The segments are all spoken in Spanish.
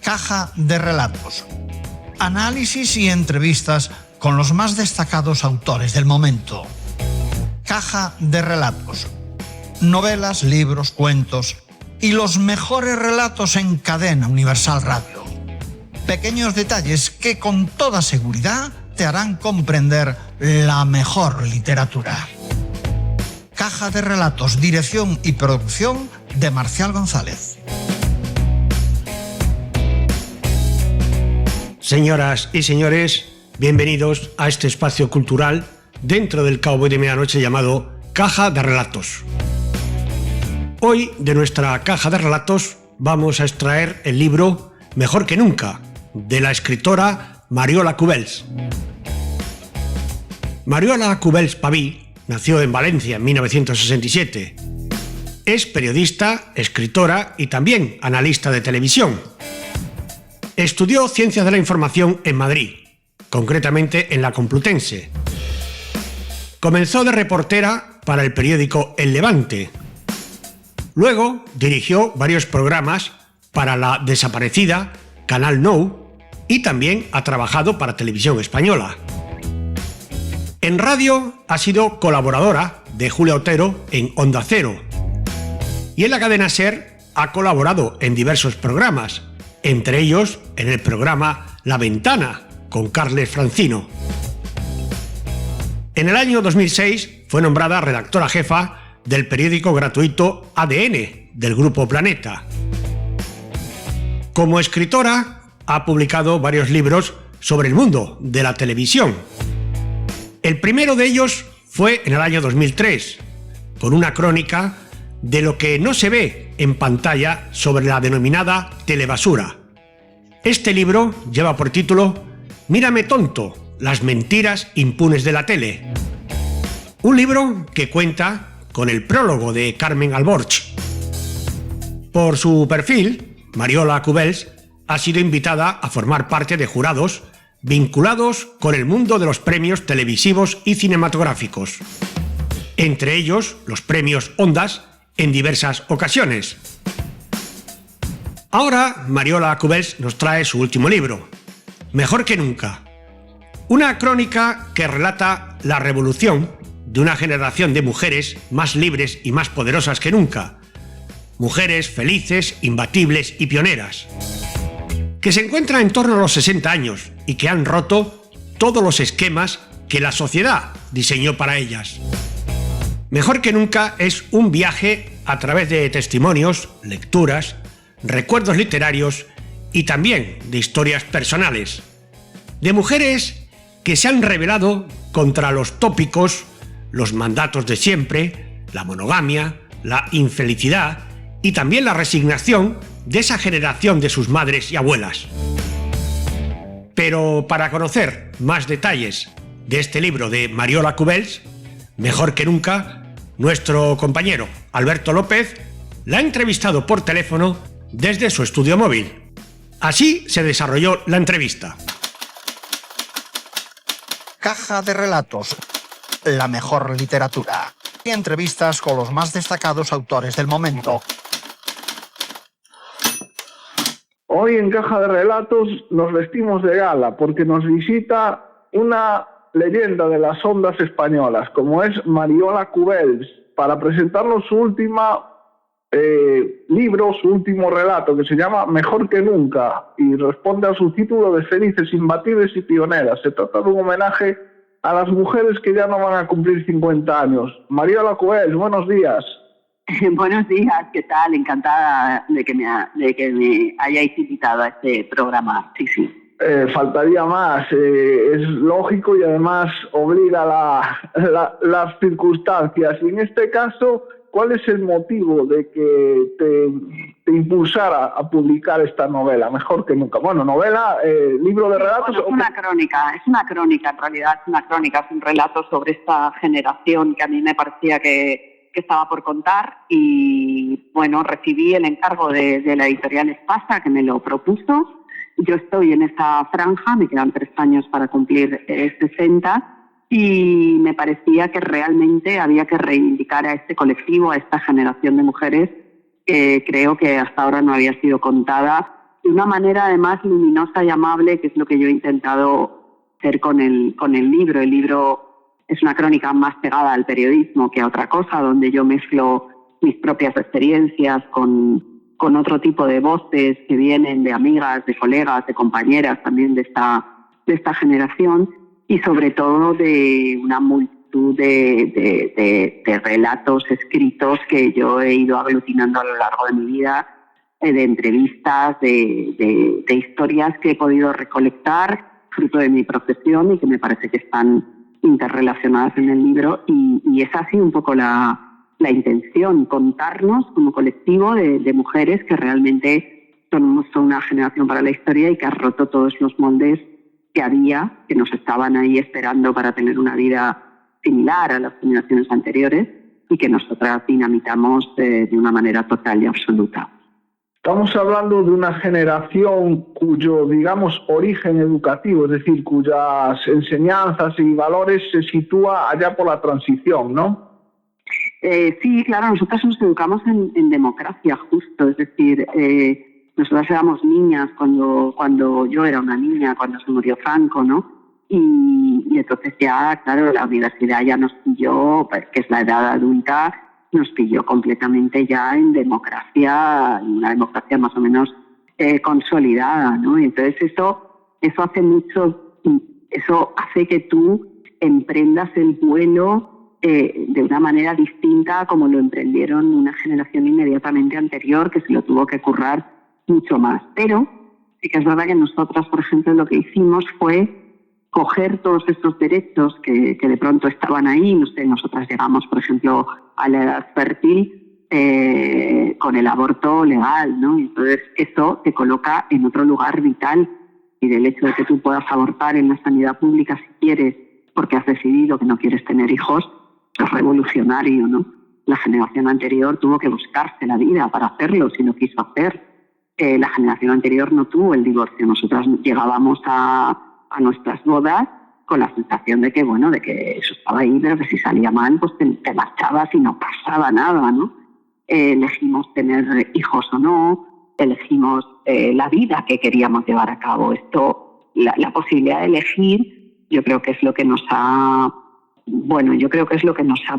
Caja de relatos. Análisis y entrevistas con los más destacados autores del momento. Caja de relatos. Novelas, libros, cuentos y los mejores relatos en Cadena Universal Radio. Pequeños detalles que con toda seguridad te harán comprender la mejor literatura. Caja de relatos, dirección y producción de Marcial González. Señoras y señores, bienvenidos a este espacio cultural dentro del Cowboy de Medianoche llamado Caja de Relatos. Hoy, de nuestra caja de relatos, vamos a extraer el libro Mejor que nunca, de la escritora Mariola Cubells. Mariola Cubells Paví nació en Valencia en 1967. Es periodista, escritora y también analista de televisión. Estudió Ciencias de la Información en Madrid, concretamente en la Complutense. Comenzó de reportera para el periódico El Levante. Luego dirigió varios programas para la desaparecida Canal Nou y también ha trabajado para Televisión Española. En radio ha sido colaboradora de Julia Otero en Onda Cero. Y en la cadena SER ha colaborado en diversos programas, entre ellos en el programa La Ventana, con Carles Francino. En el año 2006 fue nombrada redactora jefa del periódico gratuito ADN del Grupo Planeta. Como escritora, ha publicado varios libros sobre el mundo de la televisión. El primero de ellos fue en el año 2003, con una crónica de lo que no se ve en pantalla sobre la denominada telebasura. Este libro lleva por título Mírame tonto, las mentiras impunes de la tele. Un libro que cuenta con el prólogo de Carmen Alborch. Por su perfil, Mariola Cubells ha sido invitada a formar parte de jurados vinculados con el mundo de los premios televisivos y cinematográficos, entre ellos los premios Ondas en diversas ocasiones. Ahora Mariola Cubells nos trae su último libro, Mejor que nunca, una crónica que relata la revolución de una generación de mujeres más libres y más poderosas que nunca, mujeres felices, imbatibles y pioneras, que se encuentran en torno a los 60 años y que han roto todos los esquemas que la sociedad diseñó para ellas. Mejor que nunca es un viaje a través de testimonios, lecturas, recuerdos literarios y también de historias personales, de mujeres que se han rebelado contra los tópicos, los mandatos de siempre, la monogamia, la infelicidad y también la resignación de esa generación de sus madres y abuelas. Pero para conocer más detalles de este libro de Mariola Cubells, Mejor que nunca, nuestro compañero Alberto López la ha entrevistado por teléfono desde su estudio móvil. Así se desarrolló la entrevista. Caja de relatos, la mejor literatura. Y entrevistas con los más destacados autores del momento. Hoy en Caja de Relatos nos vestimos de gala porque nos visita una leyenda de las ondas españolas, como es Mariola Cubells, para presentarnos su último libro, su último relato, que se llama Mejor que nunca, y responde a su título de Felices, imbatibles y pioneras. Se trata de un homenaje a las mujeres que ya no van a cumplir 50 años. Mariola Cubells, buenos días. Buenos días, ¿qué tal? Encantada de que me hayáis invitado a este programa. Sí. Faltaría más, es lógico y además obliga las circunstancias. Y en este caso, ¿cuál es el motivo de que te impulsara a publicar esta novela, Mejor que nunca? Bueno, novela, libro de relatos... Bueno, es una crónica en realidad, es un relato sobre esta generación que a mí me parecía que estaba por contar y, bueno, recibí el encargo de la editorial Espasa, que me lo propuso. Yo estoy en esa franja, me quedan 3 años para cumplir 60 y me parecía que realmente había que reivindicar a este colectivo, a esta generación de mujeres que creo que hasta ahora no había sido contada de una manera además luminosa y amable, que es lo que yo he intentado hacer con el libro. El libro es una crónica más pegada al periodismo que a otra cosa, donde yo mezclo mis propias experiencias con otro tipo de voces que vienen de amigas, de colegas, de compañeras también de esta generación, y sobre todo de una multitud de relatos escritos que yo he ido aglutinando a lo largo de mi vida, de entrevistas, de historias que he podido recolectar fruto de mi profesión y que me parece que están interrelacionadas en el libro, y es así un poco la intención, contarnos como colectivo de mujeres que realmente son una generación para la historia y que ha roto todos los moldes que había, que nos estaban ahí esperando para tener una vida similar a las generaciones anteriores y que nosotras dinamitamos de una manera total y absoluta. Estamos hablando de una generación cuyo, digamos, origen educativo, es decir, cuyas enseñanzas y valores se sitúa allá por la transición, ¿no? Sí, claro, nosotras nos educamos en democracia, justo, es decir, nosotras éramos niñas cuando yo era una niña, cuando se murió Franco, ¿no? Y entonces ya, claro, la universidad ya nos pilló, pues, que es la edad adulta, nos pilló completamente ya en democracia, en una democracia más o menos consolidada, ¿no? Y entonces eso hace mucho, eso hace que tú emprendas el vuelo de una manera distinta a como lo emprendieron una generación inmediatamente anterior, que se lo tuvo que currar mucho más. Pero sí que es verdad que nosotras, por ejemplo, lo que hicimos fue coger todos estos derechos que de pronto estaban ahí. No sé, nosotras llegamos, por ejemplo, a la edad fértil con el aborto legal, ¿no? Y entonces eso te coloca en otro lugar vital, y del hecho de que tú puedas abortar en la sanidad pública si quieres, porque has decidido que no quieres tener hijos, es revolucionario, ¿no? La generación anterior tuvo que buscarse la vida para hacerlo, si lo quiso hacer. La generación anterior no tuvo el divorcio. Nosotras llegábamos a nuestras bodas con la sensación de que, bueno, de que eso estaba ahí, pero que si salía mal, pues te marchabas y no pasaba nada, ¿no? Elegimos tener hijos o no, elegimos la vida que queríamos llevar a cabo. Esto, la posibilidad de elegir, yo creo que es lo que nos ha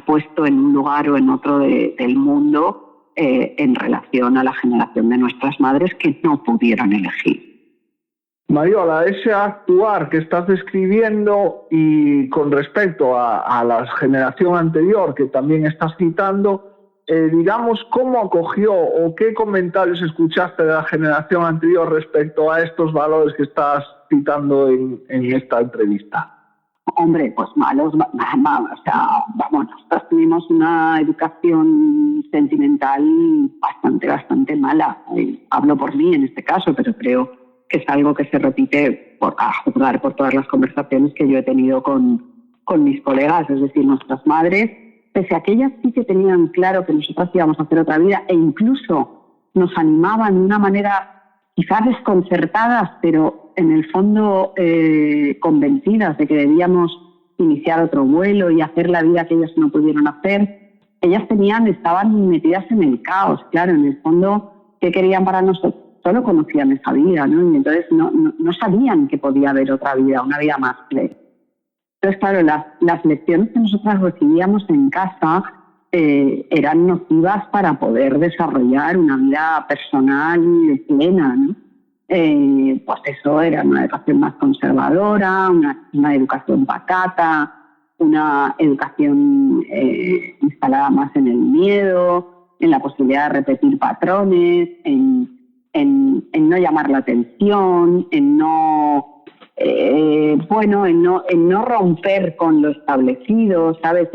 puesto en un lugar o en otro del mundo en relación a la generación de nuestras madres que no pudieron elegir. Mariola, ese actuar que estás describiendo y con respecto a la generación anterior que también estás citando, digamos, ¿cómo acogió o qué comentarios escuchaste de la generación anterior respecto a estos valores que estás citando en esta entrevista? Hombre, pues malos, o sea, vamos, nosotros tuvimos una educación sentimental bastante mala. Hablo por mí en este caso, pero creo que es algo que se repite a juzgar por todas las conversaciones que yo he tenido con mis colegas. Es decir, nuestras madres, pese a que ellas sí que tenían claro que nosotras íbamos a hacer otra vida, e incluso nos animaban de una manera quizás desconcertadas, pero en el fondo convencidas de que debíamos iniciar otro vuelo y hacer la vida que ellas no pudieron hacer, ellas estaban metidas en el caos, claro, en el fondo, ¿qué querían para nosotros? Solo conocían esa vida, ¿no? Y entonces no sabían que podía haber otra vida, una vida más plena. Entonces, claro, las lecciones que nosotras recibíamos en casa eran nocivas para poder desarrollar una vida personal plena, ¿no? Pues eso era una educación más conservadora, una educación pacata, una educación instalada más en el miedo, en la posibilidad de repetir patrones, en no llamar la atención, en no romper con lo establecido, ¿sabes?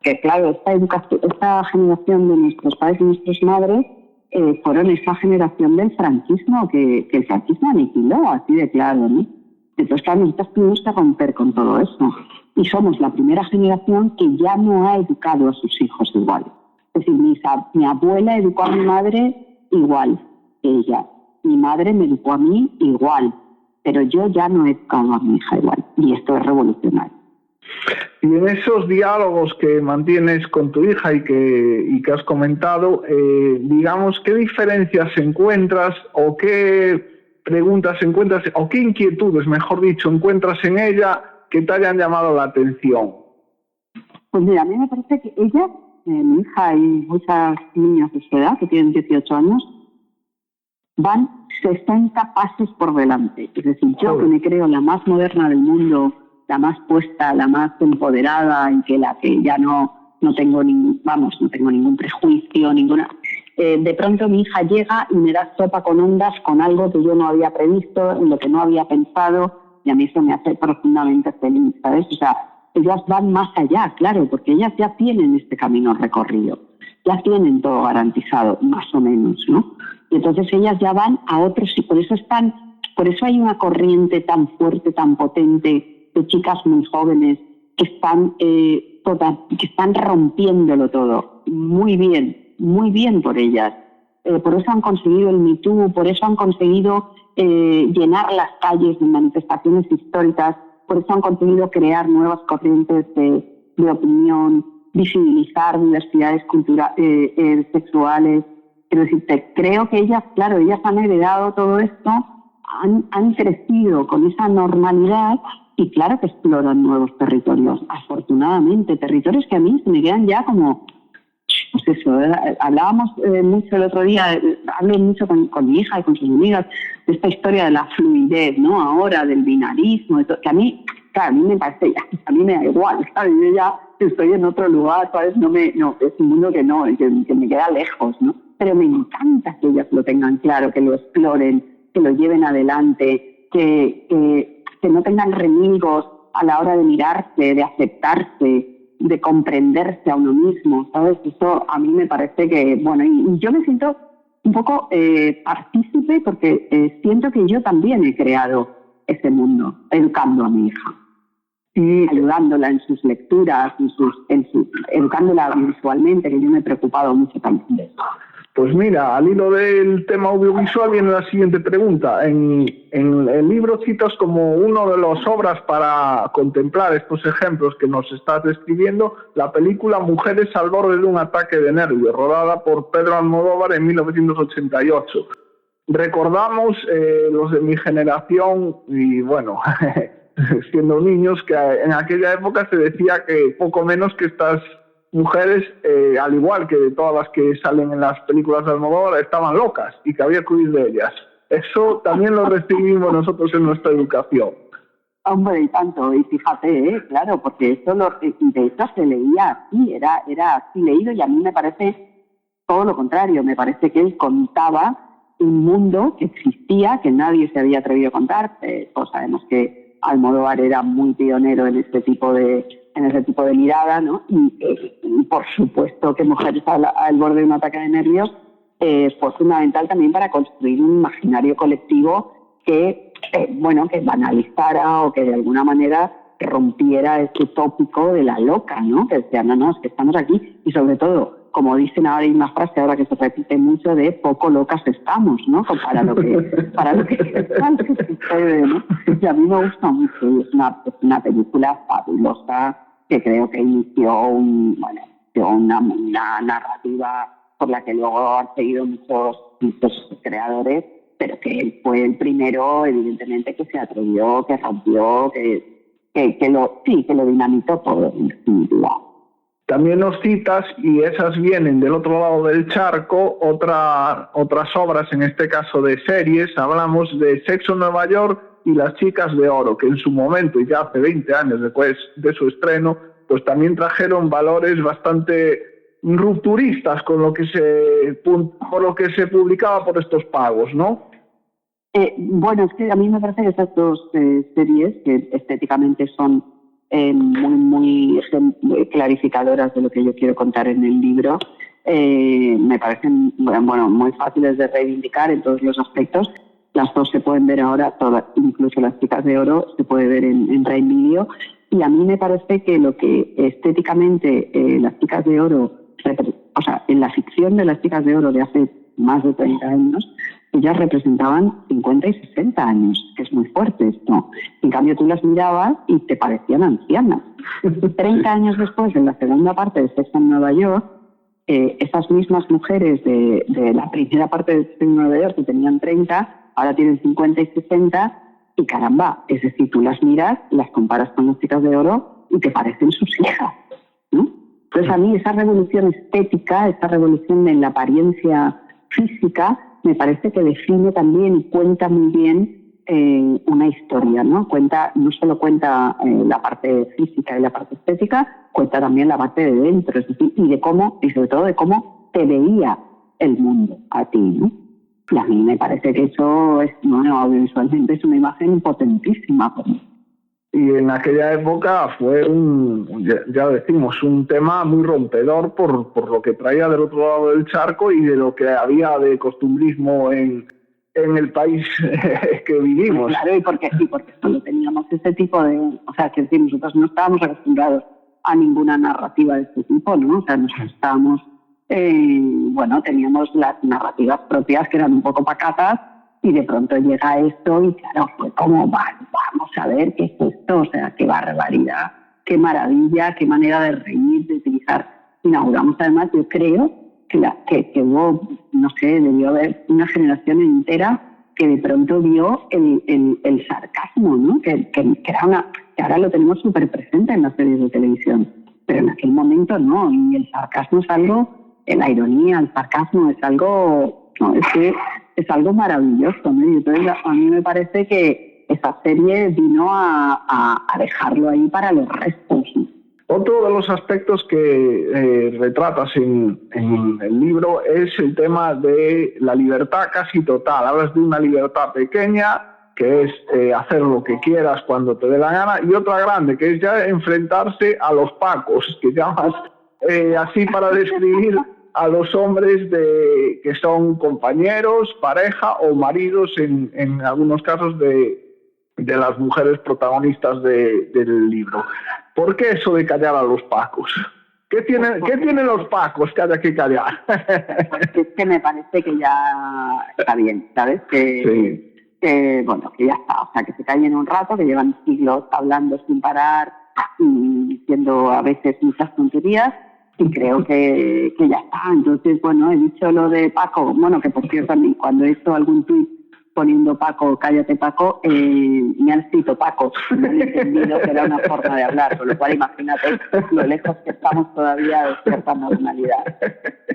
Que claro, esta generación de nuestros padres y nuestras madres fueron esa generación del franquismo que el franquismo aniquiló, así de claro, ¿no? Entonces, claro, nosotros tuvimos que romper con todo eso. Y somos la primera generación que ya no ha educado a sus hijos igual. Es decir, mi abuela educó a mi madre igual que ella. Mi madre me educó a mí igual. Pero yo ya no he educado a mi hija igual. Y esto es revolucionario. Y en esos diálogos que mantienes con tu hija y que has comentado, digamos, ¿qué diferencias encuentras o qué preguntas encuentras o qué inquietudes, mejor dicho, encuentras en ella que te hayan llamado la atención? Pues mira, a mí me parece que ella, mi hija y muchas niñas de su edad, que tienen 18 años, van 60 pasos por delante. Es decir, yo que me creo la más moderna del mundo, la más puesta, la más empoderada, y que la que ya no tengo ningún prejuicio, ninguna. De pronto mi hija llega y me da sopa con ondas con algo que yo no había previsto, en lo que no había pensado, y a mí eso me hace profundamente feliz, ¿sabes? O sea, ellas van más allá, claro, porque ellas ya tienen este camino recorrido, ya tienen todo garantizado, más o menos, ¿no? Y entonces ellas ya van a otros, y por eso hay una corriente tan fuerte, tan potente, de chicas muy jóvenes que están rompiéndolo todo. Muy bien por ellas. Por eso han conseguido el Me Too, por eso han conseguido llenar las calles de manifestaciones históricas, por eso han conseguido crear nuevas corrientes de opinión, visibilizar diversidades sexuales. Quiero decirte, creo que ellas han heredado todo esto, han crecido con esa normalidad y claro que exploran nuevos territorios, afortunadamente, territorios que a mí se me quedan ya como, pues eso, hablábamos mucho el otro día, hablé mucho con mi hija y con sus amigas de esta historia de la fluidez, ¿no? Ahora, del binarismo, que a mí me parece, a mí me da igual, ¿sabes? Yo ya estoy en otro lugar, ¿sabes? Es un mundo que me queda lejos, ¿no? Pero me encanta que ellas lo tengan claro, que lo exploren, que lo lleven adelante, que no tengan remilgos a la hora de mirarse, de aceptarse, de comprenderse a uno mismo, ¿sabes? Eso a mí me parece que, bueno, y yo me siento un poco partícipe porque siento que yo también he creado ese mundo, educando a mi hija y ayudándola en sus lecturas, educándola visualmente, que yo me he preocupado mucho también de eso. Pues mira, al hilo del tema audiovisual viene la siguiente pregunta. En el libro citas como una de las obras para contemplar estos ejemplos que nos estás describiendo la película Mujeres al borde de un ataque de nervios, rodada por Pedro Almodóvar en 1988. Recordamos los de mi generación y bueno, siendo niños, que en aquella época se decía que poco menos que estas mujeres, al igual que de todas las que salen en las películas de Almodóvar, estaban locas y que había que huir de ellas. Eso también lo recibimos nosotros en nuestra educación. Hombre, y tanto, y fíjate, claro, porque eso de hecho se leía así, era así leído, y a mí me parece todo lo contrario, me parece que él contaba un mundo que existía, que nadie se había atrevido a contar. Pues sabemos que Almodóvar era muy pionero en ese tipo de mirada, ¿no? Y por supuesto que Mujeres al borde de un ataque de nervios fue fundamental también para construir un imaginario colectivo que banalizara o que de alguna manera rompiera ese tópico de la loca, ¿no? Que decía, no, es que estamos aquí, y sobre todo, como dicen ahora, hay una frase ahora que se repite mucho, de poco locas estamos, ¿no? Para lo que sucede, ¿no? Y a mí me gusta mucho, es una película fabulosa que creo que inició una narrativa por la que luego han seguido muchos creadores, pero que él fue el primero, evidentemente, que se atrevió, que rompió, que lo dinamitó todo, en definitiva. También nos citas, y esas vienen del otro lado del charco, otras obras, en este caso de series. Hablamos de Sexo en Nueva York y Las Chicas de Oro, que en su momento, y ya hace 20 años después de su estreno, pues también trajeron valores bastante rupturistas por lo que se publicaba por estos pagos, ¿no? Es que a mí me parece que estas dos series, que estéticamente son muy clarificadoras de lo que yo quiero contar en el libro, me parecen muy fáciles de reivindicar en todos los aspectos. Las dos se pueden ver ahora, incluso Las Chicas de Oro se puede ver en Prime Video, y a mí me parece que lo que estéticamente Las Chicas de Oro, en la ficción de Las Chicas de Oro de hace más de 30 años, ellas representaban 50 y 60 años, que es muy fuerte esto. En cambio, tú las mirabas y te parecían ancianas. 30 años después, en la segunda parte de Sexo en Nueva York, esas mismas mujeres de la primera parte de Sexo en Nueva York, que tenían 30, ahora tienen 50 y 60, y caramba, es decir, tú las miras, las comparas con las chicas de oro y te parecen sus hijas, ¿no? Entonces a mí esa revolución estética, esa revolución en la apariencia física, me parece que define también y cuenta muy bien una historia, ¿no? No solo cuenta la parte física y la parte estética, cuenta también la parte de dentro, es decir, y sobre todo de cómo te veía el mundo a ti, ¿no? Y a mí me parece que eso audiovisualmente es una imagen potentísima por mí. Y en aquella época fue ya decimos, un tema muy rompedor por lo que traía del otro lado del charco y de lo que había de costumbrismo en el país que vivimos. Claro, y porque solo teníamos ese tipo de... O sea, que decir, nosotros no estábamos acostumbrados a ninguna narrativa de este tipo, ¿no? O sea, nosotros estábamos... teníamos las narrativas propias que eran un poco pacatas, y de pronto llega esto y claro, fue como, vamos a ver qué es esto, o sea, qué barbaridad, qué maravilla, qué manera de reír, de utilizar. Inauguramos además, yo creo que hubo, no sé, debió haber una generación entera que de pronto vio el sarcasmo, ¿no? Que ahora lo tenemos súper presente en las series de televisión, pero en aquel momento no, y el sarcasmo es algo, la ironía, el sarcasmo es algo, no, es algo maravilloso, ¿no? Y entonces a mí me parece que esa serie vino a dejarlo ahí para los restos, ¿no? Otro de los aspectos que retratas en el libro es el tema de la libertad casi total. Hablas de una libertad pequeña, que es hacer lo que quieras cuando te dé la gana, y otra grande, que es ya enfrentarse a los pacos, que llamas así para describir a los hombres que son compañeros, pareja o maridos en algunos casos de las mujeres protagonistas del libro. ¿Por qué eso de callar a los pacos? ¿Qué tienen los pacos que haya que callar? Es que me parece que ya está bien, ¿sabes? Que ya está. O sea, que se callen un rato, que llevan siglos hablando sin parar y diciendo a veces muchas tonterías, y creo que ya está. Entonces, he dicho lo de Paco, que por cierto, cuando he hecho algún tuit poniendo Paco, cállate Paco, me han escrito Paco, no he entendido que era una forma de hablar, con lo cual imagínate lo lejos que estamos todavía de cierta normalidad.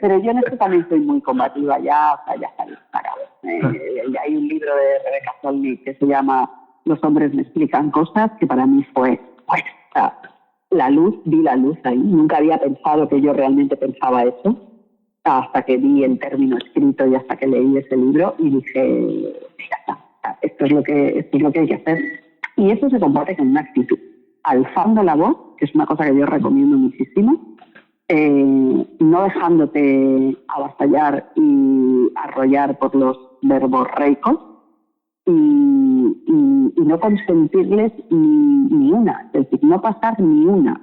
Pero yo en esto también soy muy combativa, ya está disparado. Hay un libro de Rebeca Solnit que se llama Los hombres me explican cosas, que para mí fue vi la luz ahí. Nunca había pensado que yo realmente pensaba eso, hasta que vi el término escrito y hasta que leí ese libro y dije, ya está, esto es lo que hay que hacer. Y eso se combate con una actitud, alzando la voz, que es una cosa que yo recomiendo muchísimo, no dejándote avasallar y arrollar por los verborreicos, y no consentirles ni una, es decir, no pasar ni una,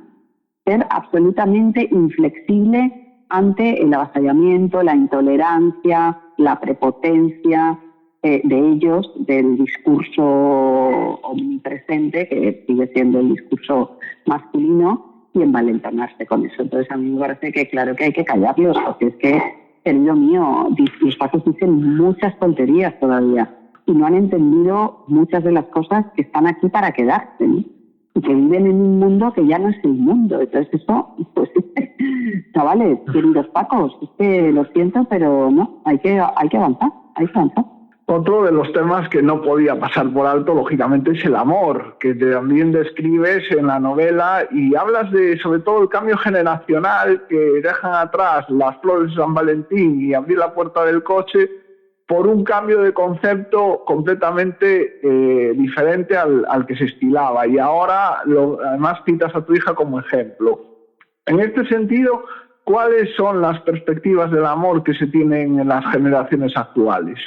ser absolutamente inflexible ante el avasallamiento, la intolerancia, la prepotencia de ellos, del discurso omnipresente, que sigue siendo el discurso masculino, y envalentonarse con eso. Entonces a mí me parece que claro que hay que callarlos, porque es que, querido mío, los pacos dicen muchas tonterías todavía y no han entendido muchas de las cosas que están aquí para quedarse, ¿no? Y que viven en un mundo que ya no es el mundo. Entonces eso, pues, chavales, queridos pacos, es que lo siento, pero no, hay que avanzar. Otro de los temas que no podía pasar por alto, lógicamente, es el amor, que también describes en la novela, y hablas de, sobre todo, el cambio generacional, que dejan atrás las flores de San Valentín y abrir la puerta del coche, por un cambio de concepto completamente diferente al que se estilaba. Y ahora, además, citas a tu hija como ejemplo. En este sentido, ¿cuáles son las perspectivas del amor que se tienen en las generaciones actuales?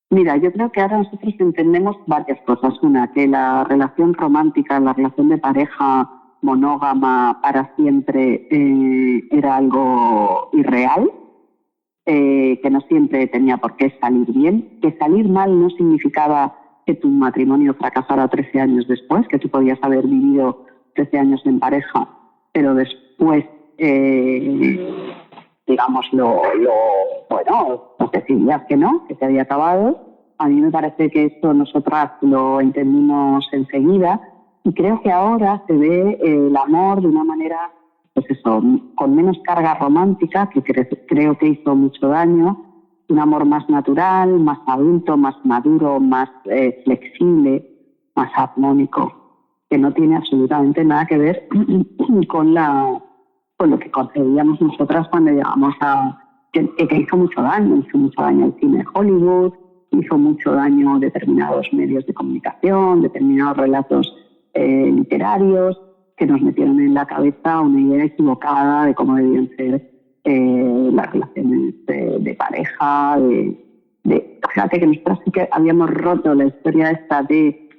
Mira, yo creo que ahora nosotros entendemos varias cosas. Una, que la relación romántica, la relación de pareja monógama para siempre era algo irreal. que no siempre tenía por qué salir bien, que salir mal no significaba que tu matrimonio fracasara 13 años después, que tú podías haber vivido 13 años en pareja, pero después, pues decidías que no, que se había acabado. A mí me parece que esto nosotras lo entendimos enseguida y creo que ahora se ve el amor de una manera, pues eso, con menos carga romántica, que creo que hizo mucho daño, un amor más natural, más adulto, más maduro, más flexible, más armónico, que no tiene absolutamente nada que ver con lo que concebíamos nosotras cuando llegamos que hizo mucho daño el cine de Hollywood, hizo mucho daño determinados medios de comunicación, determinados relatos literarios, que nos metieron en la cabeza una idea equivocada de cómo debían ser las relaciones de pareja. Fíjate que nosotros sí que habíamos roto la historia esta de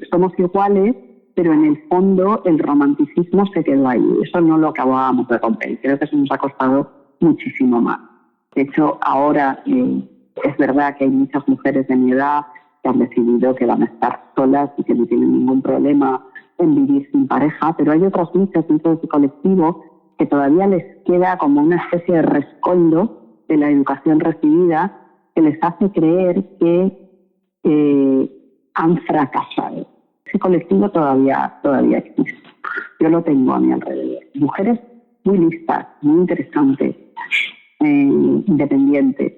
somos iguales, pero en el fondo el romanticismo se quedó ahí. Eso no lo acabábamos de romper. Creo que eso nos ha costado muchísimo más. De hecho, ahora es verdad que hay muchas mujeres de mi edad que han decidido que van a estar solas y que no tienen ningún problema en vivir sin pareja, pero hay otras muchas dentro de ese colectivo que todavía les queda como una especie de rescoldo de la educación recibida que les hace creer que han fracasado. Ese colectivo todavía existe. Yo lo tengo a mi alrededor. Mujeres muy listas, muy interesantes, independientes.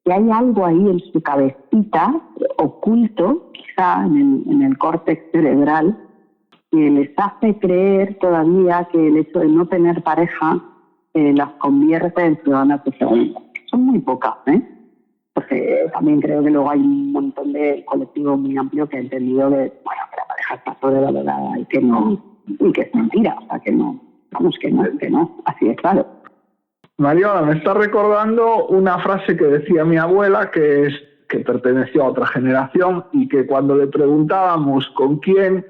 Que hay algo ahí en su cabecita, oculto, quizá en el córtex cerebral, que les hace creer todavía que el hecho de no tener pareja las convierte en ciudadanas de segunda. Son muy pocas, porque también creo que luego hay un montón de colectivo muy amplio que ha entendido que la pareja está sobrevalorada y que es mentira, o sea, que no, así es claro. Mariola, me está recordando una frase que decía mi abuela, que perteneció a otra generación, y que cuando le preguntábamos con quién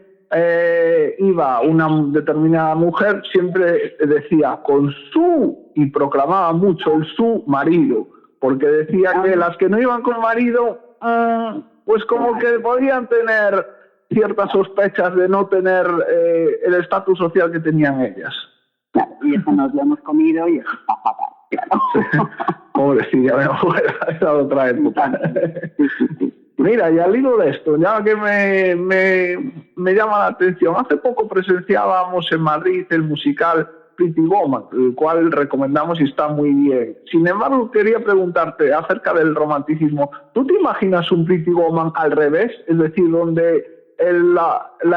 iba una determinada mujer, siempre decía con su, y proclamaba mucho el su marido, porque decía que las que no iban con marido, pues como que podían tener ciertas sospechas de no tener el estatus social que tenían ellas. Claro, y eso nos lo hemos comido y eso está fatal, claro. Pobrecilla, mi abuela, esa otra época. Mira, y al hilo de esto, ya que me llama la atención, hace poco presenciábamos en Madrid el musical Pretty Woman, el cual recomendamos y está muy bien. Sin embargo, quería preguntarte acerca del romanticismo. ¿Tú te imaginas un Pretty Woman al revés? Es decir, donde el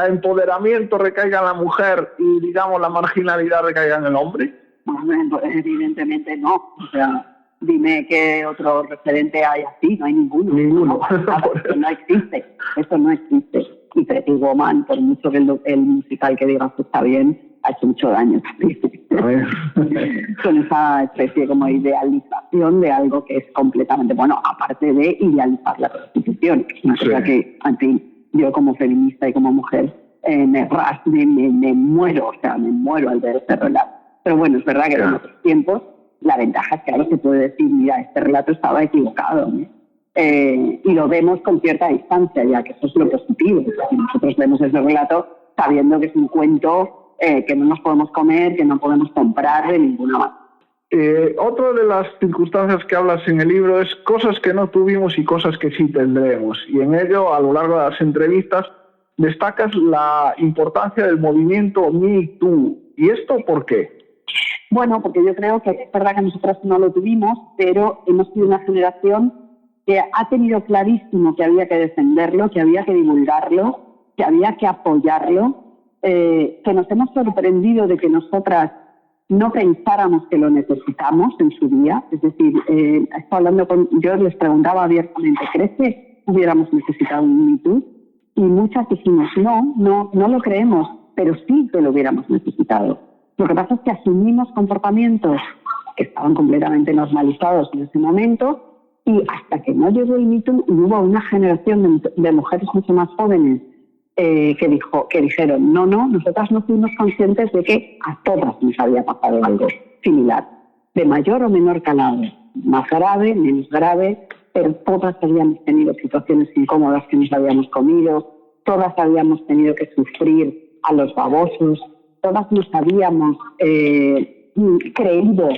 empoderamiento recaiga en la mujer y, digamos, la marginalidad recaiga en el hombre? Bueno, evidentemente no. O sea, dime qué otro referente hay así. No hay ninguno. Ninguno. Eso no existe. Y Pretty Woman, por mucho que el musical que digas que está bien, ha hecho mucho daño también. Con esa especie como de idealización de algo que es completamente, aparte de idealizar la prostitución, que es una cosa que, en fin, yo como feminista y como mujer me muero, me muero al ver este relato. Pero bueno, es verdad que en otros tiempos la ventaja es que ahora se puede decir, mira, este relato estaba equivocado, y lo vemos con cierta distancia ya, que eso es lo positivo. Nosotros vemos ese relato sabiendo que es un cuento que no nos podemos comer, que no podemos comprar de ninguna manera. Otra de las circunstancias que hablas en el libro es cosas que no tuvimos y cosas que sí tendremos. Y en ello, a lo largo de las entrevistas, destacas la importancia del movimiento Me Too. ¿Y esto por qué? Bueno, porque yo creo que es verdad que nosotros no lo tuvimos, pero hemos sido una generación que ha tenido clarísimo que había que defenderlo, que había que divulgarlo, que había que apoyarlo, que nos hemos sorprendido de que nosotras no pensáramos que lo necesitamos en su día. Es decir, yo les preguntaba abiertamente, ¿crees que hubiéramos necesitado un Me Too? Y muchas dijimos, no lo creemos, pero sí que lo hubiéramos necesitado. Lo que pasa es que asumimos comportamientos que estaban completamente normalizados en ese momento, y hasta que no llegó el Me Too, hubo una generación de mujeres mucho más jóvenes que dijeron, no, nosotras no fuimos conscientes de que a todas nos había pasado algo similar, de mayor o menor calado, más grave, menos grave, pero todas habíamos tenido situaciones incómodas que nos habíamos comido, todas habíamos tenido que sufrir a los babosos, todas nos habíamos creído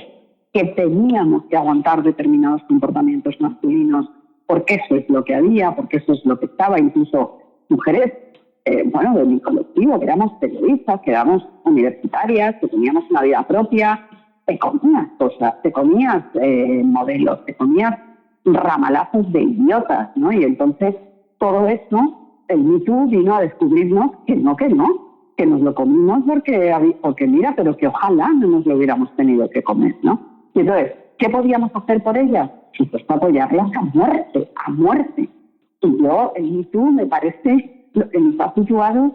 que teníamos que aguantar determinados comportamientos masculinos porque eso es lo que había, porque eso es lo que estaba, incluso mujeres, de mi colectivo, que éramos periodistas, que éramos universitarias, que teníamos una vida propia, te comías cosas, te comías modelos, te comías ramalazos de idiotas, ¿no? Y entonces todo eso, el Me Too vino a descubrirnos que nos lo comimos porque mira, pero que ojalá no nos lo hubiéramos tenido que comer, ¿no? Y entonces, ¿qué podíamos hacer por ellas? Pues apoyarlas a muerte. Y yo, el Me Too me parece que nos ha situado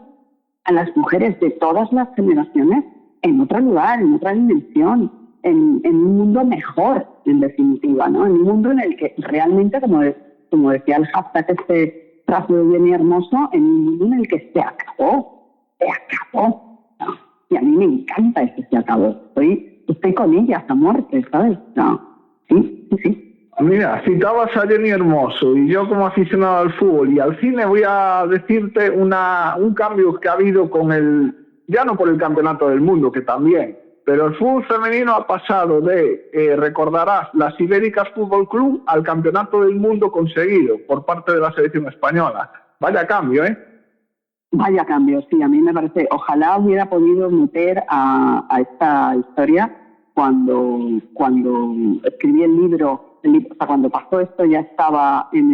a las mujeres de todas las generaciones en otro lugar, en otra dimensión, en un mundo mejor, en definitiva, ¿no? En un mundo en el que realmente, como decía el hashtag este trazo de Jenny Hermoso, en un mundo en el que se acabó, ¿no? Y a mí me encanta ese se acabó. Estoy con ellas a muerte, ¿sabes? No. Sí. Mira, citabas a Jenny Hermoso y yo como aficionado al fútbol y al cine voy a decirte un cambio que ha habido ya no por el campeonato del mundo, que también, pero el fútbol femenino ha pasado de, recordarás, las Ibéricas Fútbol Club al campeonato del mundo conseguido por parte de la selección española. Vaya cambio, ¿eh? Vaya cambio, sí, a mí me parece, ojalá hubiera podido meter a esta historia cuando escribí el libro, o sea, cuando pasó esto ya estaba en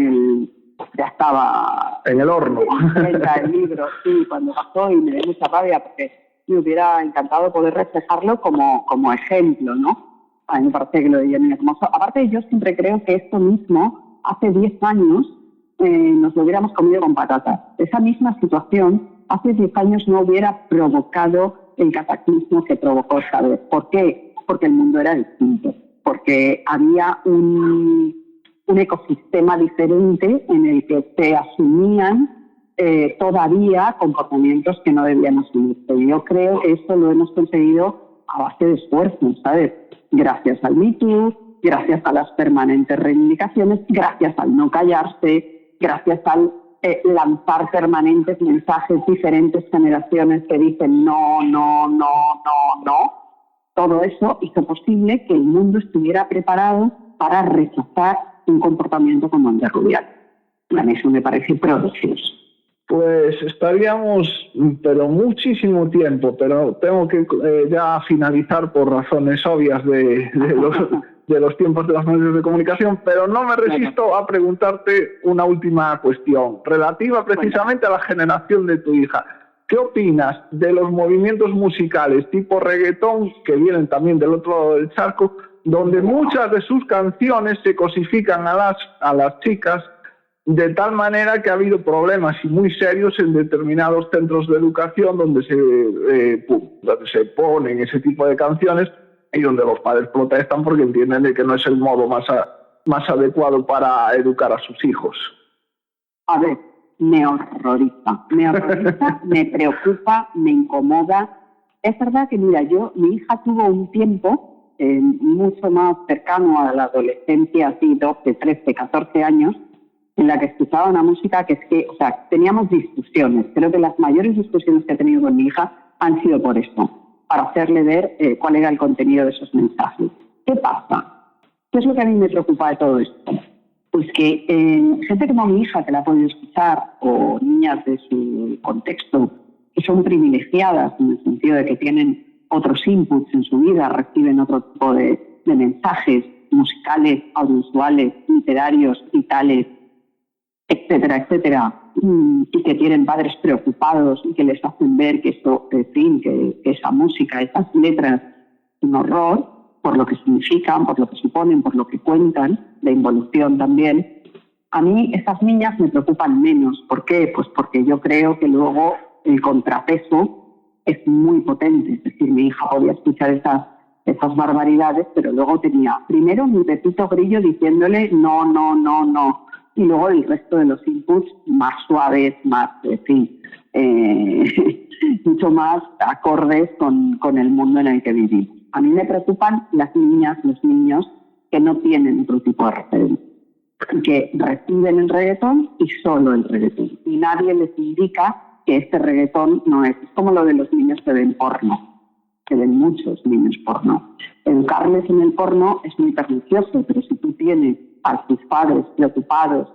el horno. El libro, sí, cuando pasó, y me dio mucha rabia porque me hubiera encantado poder reflejarlo como ejemplo, ¿no? A mí me parece que lo de Jenny Hermoso. Aparte, yo siempre creo que esto mismo, hace 10 años, nos lo hubiéramos comido con patatas. Esa misma situación, hace 10 años no hubiera provocado el cataclismo que provocó esta vez. ¿Por qué? Porque el mundo era distinto, porque había un ecosistema diferente en el que se asumían todavía comportamientos que no debían asumirse. Yo creo que esto lo hemos conseguido a base de esfuerzo, ¿sabes? Gracias al Me Too, gracias a las permanentes reivindicaciones, gracias al no callarse, gracias al lanzar permanentes mensajes, diferentes generaciones que dicen no. Todo eso hizo posible que el mundo estuviera preparado para rechazar un comportamiento como el de Rubial. A mí eso me parece prodigioso. Pues estaríamos, pero muchísimo tiempo, pero tengo que ya finalizar por razones obvias de los tiempos de los medios de comunicación, pero no me resisto a preguntarte una última cuestión, relativa precisamente a la generación de tu hija. ¿Qué opinas de los movimientos musicales tipo reggaetón, que vienen también del otro lado del charco, donde muchas de sus canciones se cosifican a las chicas de tal manera que ha habido problemas y muy serios en determinados centros de educación donde se ponen ese tipo de canciones y donde los padres protestan porque entienden de que no es el modo más adecuado para educar a sus hijos? A ver, me horroriza, me preocupa, me incomoda. Es verdad que, mira, mi hija tuvo un tiempo mucho más cercano a la adolescencia, así 12, 13, 14 años, en la que escuchaba una música teníamos discusiones. Creo que las mayores discusiones que he tenido con mi hija han sido por esto, para hacerle ver cuál era el contenido de esos mensajes. ¿Qué pasa? ¿Qué es lo que a mí me preocupa de todo esto? Pues que gente como mi hija, que la ha podido escuchar, o niñas de su contexto, que son privilegiadas en el sentido de que tienen otros inputs en su vida, reciben otro tipo de mensajes musicales, audiovisuales, literarios, vitales, etcétera, etcétera, y que tienen padres preocupados y que les hacen ver que eso, en fin, que esa música, esas letras, es un horror por lo que significan, por lo que suponen, por lo que cuentan, de involución también. A mí estas niñas me preocupan menos. ¿Por qué? Pues porque yo creo que luego el contrapeso es muy potente. Es decir, mi hija podía escuchar esas barbaridades, pero luego tenía primero mi Pepito Grillo diciéndole no. Y luego el resto de los inputs más suaves, más, en fin, mucho más acordes con el mundo en el que vivimos. A mí me preocupan las niñas, los niños que no tienen otro tipo de referente, que reciben el reggaetón y solo el reggaetón. Y nadie les indica que este reggaetón no es. Es como lo de los niños que ven porno, que ven muchos niños porno. Educarles en el porno es muy pernicioso, pero si tú tienes a tus padres preocupados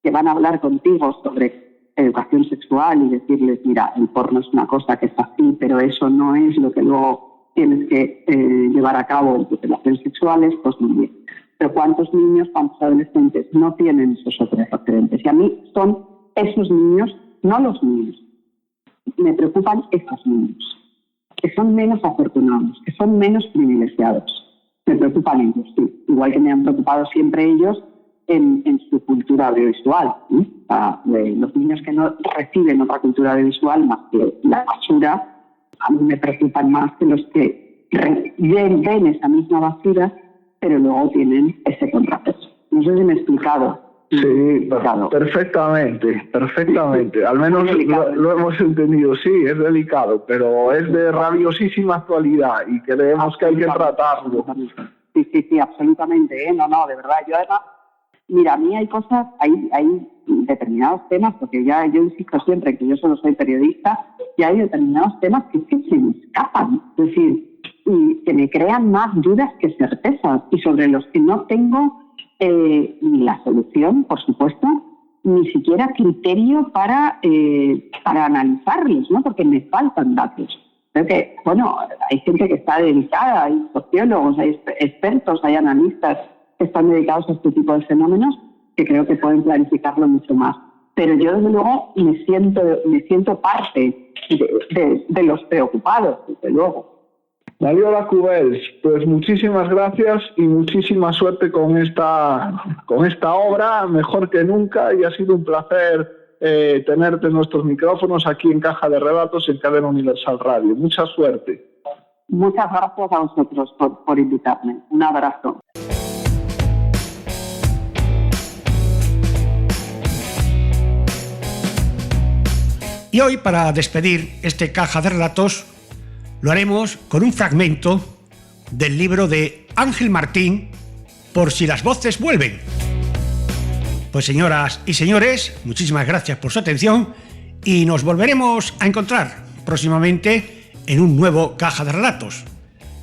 que van a hablar contigo sobre educación sexual y decirles, mira, el porno es una cosa que es así, pero eso no es lo que luego tienes que llevar a cabo en tus relaciones sexuales, pues muy bien. Pero ¿cuántos niños, cuántos adolescentes no tienen esos otros referentes? Y a mí son esos niños, no los niños. Me preocupan esos niños, que son menos afortunados, que son menos privilegiados. Me preocupan ellos, sí. Igual que me han preocupado siempre ellos en su cultura audiovisual. ¿Sí? Los niños que no reciben otra cultura audiovisual más que la basura, a mí me preocupan más que los que ven esa misma basura, pero luego tienen ese contrapeso. No sé si me he explicado. Sí, perfectamente. Al menos lo hemos entendido. Sí, es delicado, pero es de rabiosísima actualidad y creemos que hay que tratarlo. Sí, absolutamente. No, de verdad. Yo además, mira, a mí hay cosas, hay determinados temas, porque yo insisto siempre que yo solo soy periodista, y hay determinados temas que se me escapan. Es decir, y que me crean más dudas que certezas, y sobre los que no tengo ni la solución, por supuesto, ni siquiera criterio para analizarlos, ¿no? Porque me faltan datos. Creo que, hay gente que está dedicada, hay sociólogos, hay expertos, hay analistas que están dedicados a este tipo de fenómenos que creo que pueden clarificarlo mucho más. Pero yo, desde luego, me siento parte de los preocupados, desde luego. Mariola Cubells, pues muchísimas gracias y muchísima suerte con esta obra, mejor que nunca, y ha sido un placer tenerte en nuestros micrófonos aquí en Caja de Relatos en Cadena Universal Radio. Mucha suerte. Muchas gracias a vosotros por invitarme. Un abrazo. Y hoy, para despedir este Caja de Relatos, lo haremos con un fragmento del libro de Ángel Martín, Por si las voces vuelven. Pues señoras y señores, muchísimas gracias por su atención y nos volveremos a encontrar próximamente en un nuevo Caja de Relatos.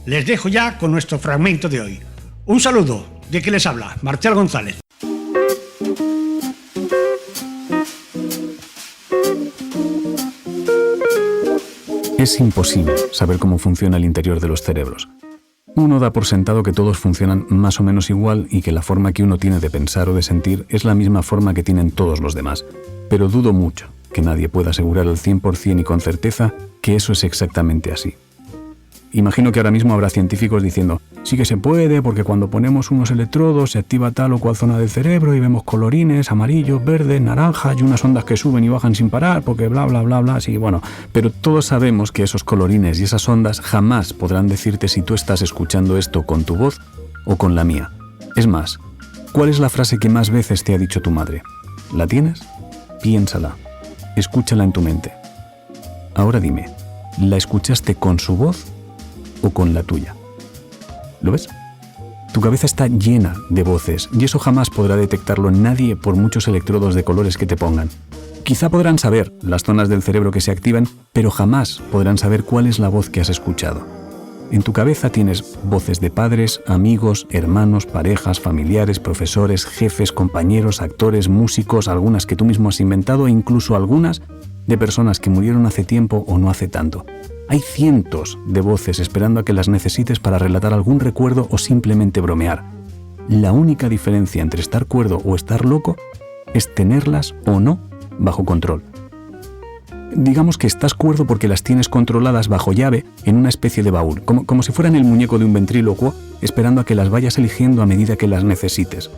Les dejo ya con nuestro fragmento de hoy. Un saludo de quien les habla, Marcial González. Es imposible saber cómo funciona el interior de los cerebros. Uno da por sentado que todos funcionan más o menos igual y que la forma que uno tiene de pensar o de sentir es la misma forma que tienen todos los demás. Pero dudo mucho que nadie pueda asegurar al 100% y con certeza que eso es exactamente así. Imagino que ahora mismo habrá científicos diciendo sí que se puede porque cuando ponemos unos electrodos se activa tal o cual zona del cerebro y vemos colorines, amarillos, verdes, naranjas y unas ondas que suben y bajan sin parar porque bla bla bla bla, sí, bueno. Pero todos sabemos que esos colorines y esas ondas jamás podrán decirte si tú estás escuchando esto con tu voz o con la mía. Es más, ¿cuál es la frase que más veces te ha dicho tu madre? ¿La tienes? Piénsala. Escúchala en tu mente. Ahora dime, ¿la escuchaste con su voz o con la tuya? ¿Lo ves? Tu cabeza está llena de voces y eso jamás podrá detectarlo nadie por muchos electrodos de colores que te pongan. Quizá podrán saber las zonas del cerebro que se activan, pero jamás podrán saber cuál es la voz que has escuchado. En tu cabeza tienes voces de padres, amigos, hermanos, parejas, familiares, profesores, jefes, compañeros, actores, músicos, algunas que tú mismo has inventado e incluso algunas de personas que murieron hace tiempo o no hace tanto. Hay cientos de voces esperando a que las necesites para relatar algún recuerdo o simplemente bromear. La única diferencia entre estar cuerdo o estar loco es tenerlas o no bajo control. Digamos que estás cuerdo porque las tienes controladas bajo llave en una especie de baúl, como si fueran el muñeco de un ventrílocuo, esperando a que las vayas eligiendo a medida que las necesites.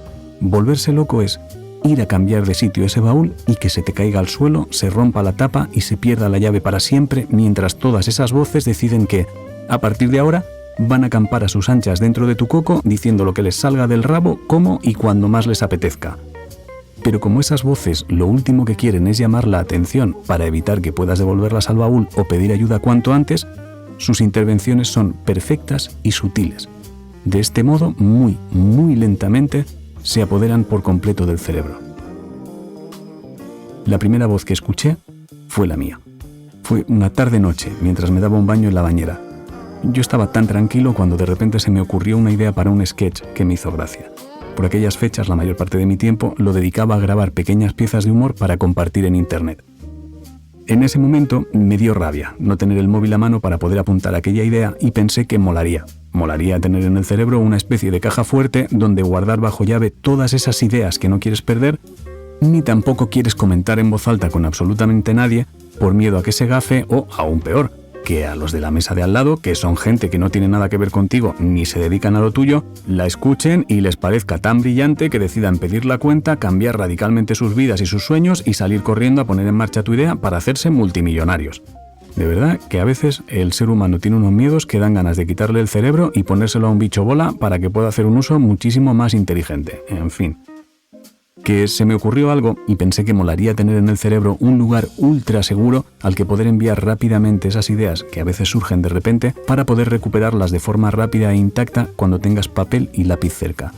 Volverse loco es ir a cambiar de sitio ese baúl y que se te caiga al suelo, se rompa la tapa y se pierda la llave para siempre, mientras todas esas voces deciden que, a partir de ahora, van a acampar a sus anchas dentro de tu coco diciendo lo que les salga del rabo, cómo y cuando más les apetezca. Pero como esas voces lo último que quieren es llamar la atención para evitar que puedas devolverlas al baúl o pedir ayuda cuanto antes, sus intervenciones son perfectas y sutiles. De este modo, muy, muy lentamente, se apoderan por completo del cerebro. La primera voz que escuché fue la mía. Fue una tarde-noche, mientras me daba un baño en la bañera. Yo estaba tan tranquilo cuando de repente se me ocurrió una idea para un sketch que me hizo gracia. Por aquellas fechas, la mayor parte de mi tiempo lo dedicaba a grabar pequeñas piezas de humor para compartir en internet. En ese momento me dio rabia no tener el móvil a mano para poder apuntar aquella idea y pensé que molaría. Molaría tener en el cerebro una especie de caja fuerte donde guardar bajo llave todas esas ideas que no quieres perder, ni tampoco quieres comentar en voz alta con absolutamente nadie por miedo a que se gafe o, aún peor, que a los de la mesa de al lado, que son gente que no tiene nada que ver contigo ni se dedican a lo tuyo, la escuchen y les parezca tan brillante que decidan pedir la cuenta, cambiar radicalmente sus vidas y sus sueños y salir corriendo a poner en marcha tu idea para hacerse multimillonarios. De verdad que a veces el ser humano tiene unos miedos que dan ganas de quitarle el cerebro y ponérselo a un bicho bola para que pueda hacer un uso muchísimo más inteligente. En fin. Que se me ocurrió algo y pensé que molaría tener en el cerebro un lugar ultra seguro al que poder enviar rápidamente esas ideas que a veces surgen de repente para poder recuperarlas de forma rápida e intacta cuando tengas papel y lápiz cerca.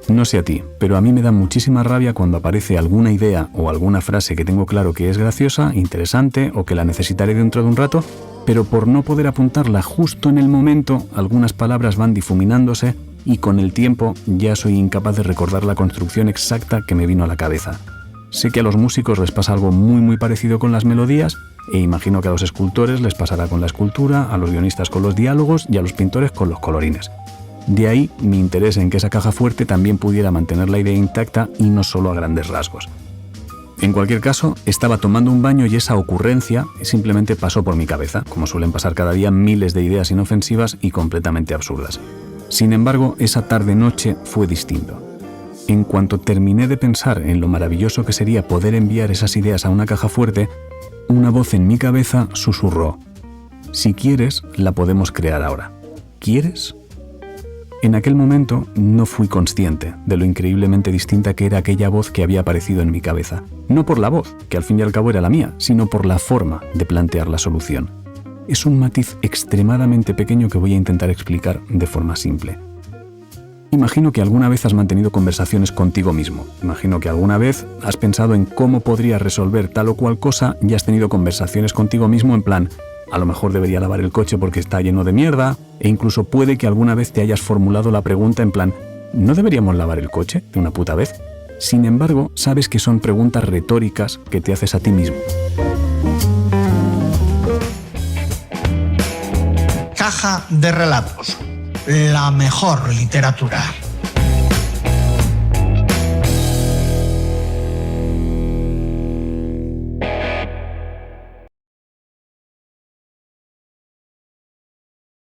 No sé a ti, pero a mí me da muchísima rabia cuando aparece alguna idea o alguna frase que tengo claro que es graciosa, interesante o que la necesitaré dentro de un rato, pero por no poder apuntarla justo en el momento, algunas palabras van difuminándose y con el tiempo ya soy incapaz de recordar la construcción exacta que me vino a la cabeza. Sé que a los músicos les pasa algo muy parecido con las melodías e imagino que a los escultores les pasará con la escultura, a los guionistas con los diálogos y a los pintores con los colorines. De ahí mi interés en que esa caja fuerte también pudiera mantener la idea intacta y no solo a grandes rasgos. En cualquier caso, estaba tomando un baño y esa ocurrencia simplemente pasó por mi cabeza, como suelen pasar cada día miles de ideas inofensivas y completamente absurdas. Sin embargo, esa tarde-noche fue distinto. En cuanto terminé de pensar en lo maravilloso que sería poder enviar esas ideas a una caja fuerte, una voz en mi cabeza susurró: «Si quieres, la podemos crear ahora. ¿Quieres?». En aquel momento no fui consciente de lo increíblemente distinta que era aquella voz que había aparecido en mi cabeza. No por la voz, que al fin y al cabo era la mía, sino por la forma de plantear la solución. Es un matiz extremadamente pequeño que voy a intentar explicar de forma simple. Imagino que alguna vez has mantenido conversaciones contigo mismo. Imagino que alguna vez has pensado en cómo podrías resolver tal o cual cosa y has tenido conversaciones contigo mismo en plan: a lo mejor debería lavar el coche porque está lleno de mierda, e incluso puede que alguna vez te hayas formulado la pregunta en plan: ¿no deberíamos lavar el coche de una puta vez? Sin embargo, sabes que son preguntas retóricas que te haces a ti mismo. Caja de relatos. La mejor literatura.